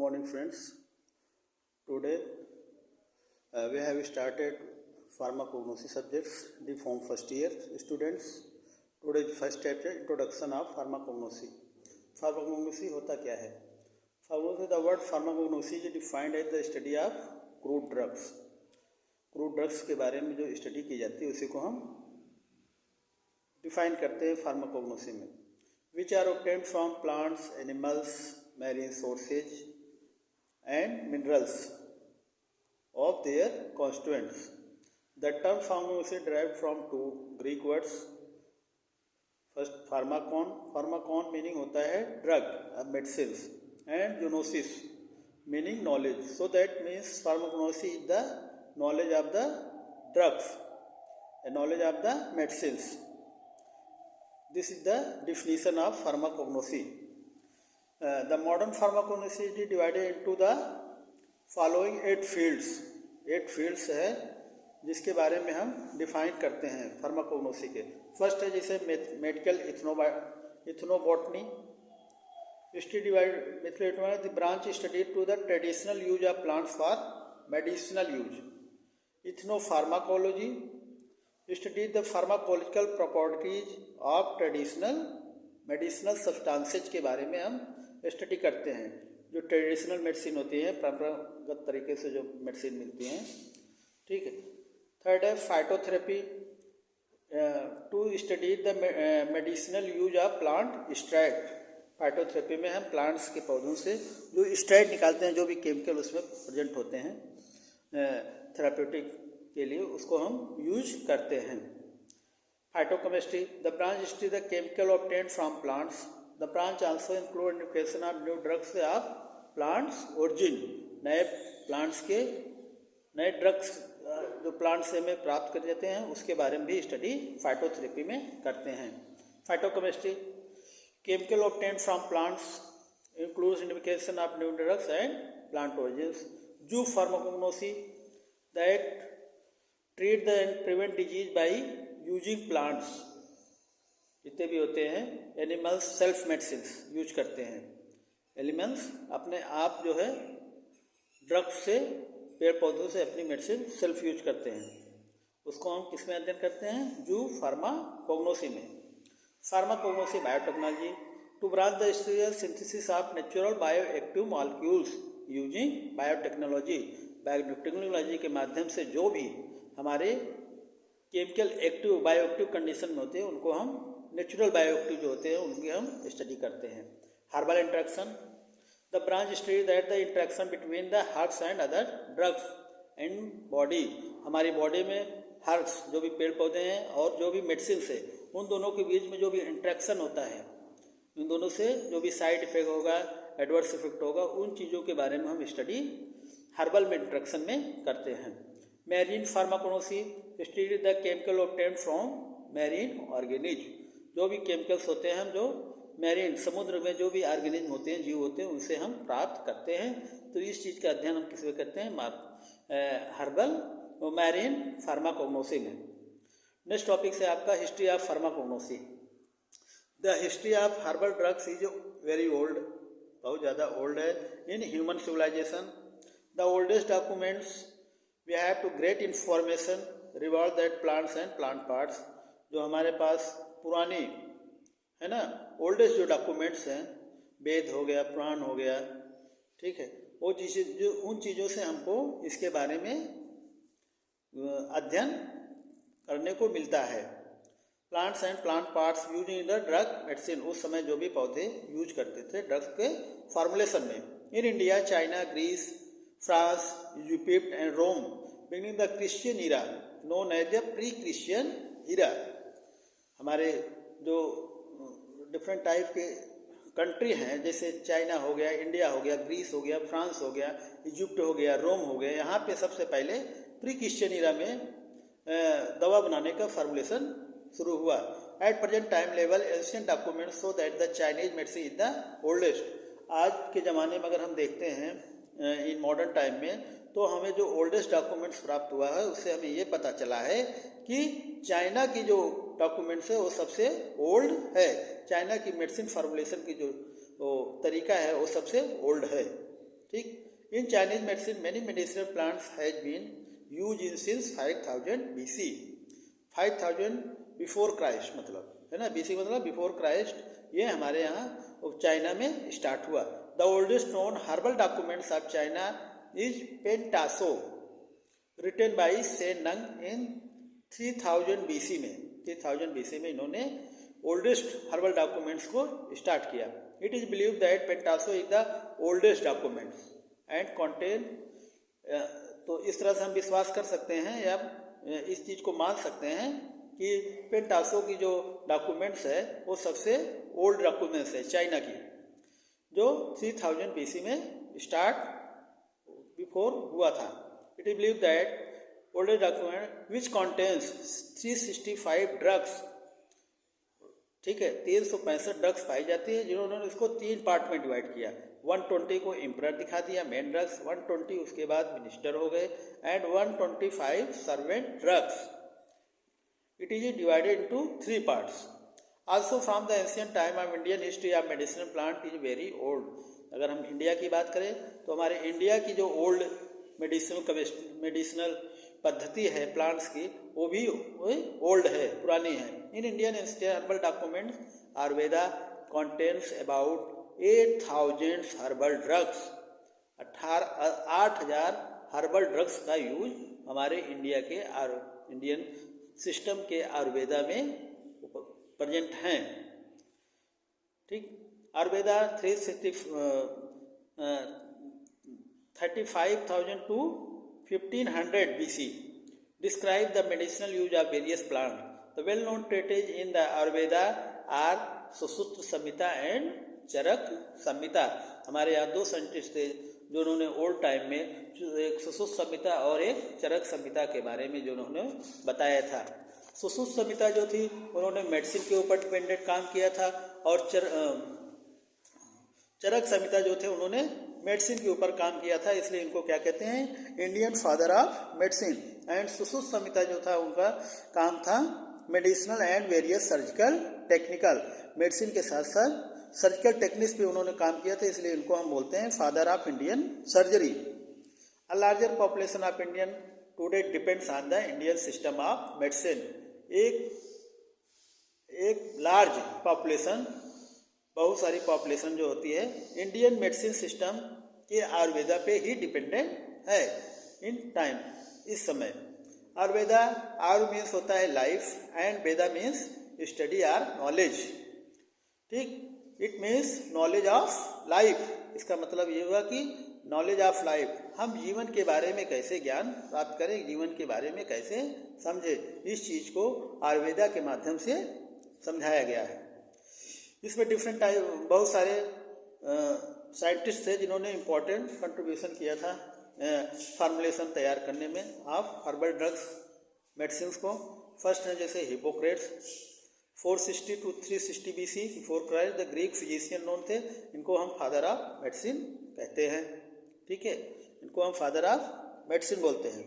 morning, friends. Today we have started pharmacognosy subjects, the form first year students. Today's first chapter, introduction of pharmacognosy. Pharmacognosy होता क्या है? Pharmacognosy, the word pharmacognosy is defined as the study of crude drugs. Crude drugs के बारे में जो study की जाती है उसी को हम डिफाइन करते हैं फार्माकोग्नोसी में. Which are obtained from plants, animals, marine sources and minerals of their constituents. The term pharmacognosy derived from two Greek words. First, pharmakon. Pharmakon meaning होता है drug, medicines, and gnosis meaning knowledge. So that means pharmacognosy is the knowledge of the drugs, a knowledge of the medicines. This is the definition of pharmacognosy. The modern pharmacognosy is divided into the following 8 fields. 8 fields है जिसके बारे में हम define करते हैं pharmacognosy के. First है जैसे medical ethnobotany. The branch study to the traditional use of plants for medicinal use. Ethnopharmacology study the pharmacological properties of traditional medicinal substances के बारे में हम स्टडी करते हैं. जो ट्रेडिशनल मेडिसिन होती है, परंपरागत तरीके से जो मेडिसिन मिलती हैं. ठीक है. थर्ड है phytotherapy. To study the medicinal use of plant extract. Phytotherapy में हम प्लांट्स के पौधों से जो एक्सट्रैक्ट निकालते हैं, जो भी केमिकल उसमें प्रेजेंट होते हैं थेराप्यूटिक के लिए, उसको हम यूज करते हैं. Phytochemistry. The branch study the chemical obtained from plants. The branch also include education of new drugs of plants origin. नए प्लांट्स के नए ड्रग्स जो प्लांट से हमें प्राप्त कर जाते हैं उसके बारे में भी स्टडी फाइटोथेरेपी में करते हैं. Phytochemistry. Chemical obtained from plants includes indication of new drugs and plant origins. जू pharmacognosy that treat the and prevent disease by using plants. जितने भी होते हैं एनिमल्स सेल्फ मेडिसिन यूज करते हैं. एनिमल्स अपने आप जो है ड्रग्स से, पेड़ पौधों से अपनी मेडिसिन सेल्फ यूज करते हैं. उसको हम किस में अध्ययन करते हैं? जू फार्माकोग्नोसी में. Pharmacognosy biotechnology. To branch the study synthesis of natural bio active molecules using biotechnology. Biotechnology के माध्यम से जो भी हमारे chemical active bio active condition में होते हैं उनको हम नेचुरल बायोएक्टिव जो होते हैं उनकी हम स्टडी करते हैं. Herbal interaction. The branch study that the interaction between the herbs and other drugs in body. हमारी बॉडी में हर्ब्स जो भी पेड़ पौधे हैं और जो भी मेडिसिन है उन दोनों के बीच में जो भी इंट्रैक्शन होता है, उन दोनों से जो भी साइड इफेक्ट होगा, एडवर्स इफेक्ट होगा, उन चीज़ों के बारे में हम स्टडी हर्बल में इंट्रैक्शन में करते हैं. Marine pharmacognosy study the chemical obtained from marine organism. जो भी केमिकल्स होते हैं हम जो मैरीन समुद्र में जो भी ऑर्गेनिज्म होते हैं, जीव होते हैं, उनसे हम प्राप्त करते हैं. तो इस चीज़ का अध्ययन हम किस में करते हैं? हर्बल मैरीन फार्माकोग्नोसी में. नेक्स्ट टॉपिक से आपका history of pharmacognosy. The history of herbal drugs is very old. बहुत ज़्यादा ओल्ड है in human civilisation. The oldest documents we have to great information revolve that plants and plant parts. जो हमारे पास पुरानी है ना, ओल्डेस्ट जो डॉक्यूमेंट्स हैं, वेद हो गया, पुराण हो गया, ठीक है, वो चीज़ें जो उन चीज़ों से हमको इसके बारे में अध्ययन करने को मिलता है. Plants and plant parts using the drug medicine. उस समय जो भी पौधे यूज करते थे ड्रग्स के फॉर्मुलेशन में. In India, China, Greece, France, Egypt and Rome beginning the Christian era known as the pre Christian era. हमारे जो डिफरेंट टाइप के कंट्री हैं, जैसे चाइना हो गया, इंडिया हो गया, ग्रीस हो गया, फ्रांस हो गया, इजिप्ट हो गया, रोम हो गया, यहाँ पे सबसे पहले प्री क्रिश्चियन इरा में दवा बनाने का फार्मूलेशन शुरू हुआ. At present time level ancient documents so that the Chinese medicine is the oldest. आज के ज़माने में अगर हम देखते हैं इन मॉडर्न टाइम में, तो हमें जो ओल्डेस्ट डॉक्यूमेंट्स प्राप्त हुआ है उससे हमें ये पता चला है कि चाइना की जो डॉक्यूमेंट्स है वो सबसे ओल्ड है. चाइना की मेडिसिन फार्मूलेशन की जो तरीका है वो सबसे ओल्ड है. ठीक। In Chinese medicine many medicinal plants has been use in since 5000 BC, 5000 before Christ मतलब है ना, BC मतलब बिफोर क्राइस्ट, ये हमारे यहाँ चाइना में स्टार्ट हुआ। The oldest known herbal documents of China is Pentsao written by Shennong in 3000 BC में, 3000 BC में इन्होंने ओल्डेस्ट हर्बल डॉक्यूमेंट्स को स्टार्ट किया। It is believe that Pentsao is the oldest documents and contain, तो इस तरह से हम विश्वास कर सकते हैं या इस चीज़ को मान सकते हैं कि पेंटासो की जो डॉक्यूमेंट्स है वो सबसे ओल्ड डॉक्यूमेंट्स है चाइना की, जो 3000 BC में स्टार्ट बिफोर हुआ था। It is believe that oldest document which contains 365 drugs, ठीक है, 365 ड्रग्स पाई जाती है, जिन्होंने इसको 3 पार्ट में डिवाइड किया। 120 को एम्परर दिखा दिया मेन ड्रग्स, 120 उसके बाद मिनिस्टर हो गए, and 125 servant drugs. It is divided into 3 parts. Also from the ancient time of Indian history of medicinal plant is very old. अगर हम इंडिया की बात करें तो हमारे इंडिया की जो ओल्ड मेडिसिनल पद्धति है प्लांट्स की, वो भी ओल्ड है, पुरानी है। In Indian herbal documents Ayurveda contains about 8000 herbal drugs, 8000 herbal drugs का यूज हमारे इंडिया के इंडियन सिस्टम के आयुर्वेदा में प्रेजेंट हैं। ठीक, Ayurveda 35,000 to 1500 BC describe the medicinal use of various plants. The well-known treatise in the Ayurveda are Sushruta Samhita and Charaka Samhita. हमारे यहाँ 2 scientist थे जो उन्होंने ओल्ड टाइम में एक सुश्रुत संहिता और एक चरक संहिता के बारे में जो उन्होंने बताया था। सुश्रुत संहिता जो थी उन्होंने मेडिसिन के ऊपर डिपेंडेंट काम किया था, और चरक संहिता जो थे उन्होंने मेडिसिन के ऊपर काम किया था, इसलिए इनको क्या कहते हैं, Indian father of medicine. And Sushruta Samhita जो था उनका काम था medicinal and various surgical technical, medicine के साथ साथ सर्जिकल टेक्निक्स पे उन्होंने काम किया था, इसलिए इनको हम बोलते हैं father of Indian surgery. A larger population of Indian today depends on the Indian system of medicine. एक लार्ज पॉपुलेशन, बहुत सारी पॉपुलेशन जो होती है इंडियन मेडिसिन सिस्टम के आयुर्वेदा पे ही डिपेंडेंट है इन टाइम, इस समय। आयुर्वेदा, आयु मीन्स होता है लाइफ एंड वेदा मीन्स स्टडी आर नॉलेज। ठीक, it means knowledge of life. इसका मतलब ये हुआ कि नॉलेज ऑफ लाइफ, हम जीवन के बारे में कैसे ज्ञान प्राप्त करें, जीवन के बारे में कैसे समझे, इस चीज़ को आयुर्वेदा के माध्यम से समझाया गया है। इसमें डिफरेंट टाइप, बहुत सारे साइंटिस्ट थे जिन्होंने इम्पोर्टेंट कंट्रीब्यूशन किया था फार्मुलेशन तैयार करने में ऑफ हर्बल ड्रग्स मेडिसिन को। फर्स्ट है जैसे Hippocrates, 460 to 360 BC before Christ, the Greek physician known थे, इनको हम फादर ऑफ मेडिसिन कहते हैं। ठीक है, इनको हम फादर ऑफ मेडिसिन बोलते हैं।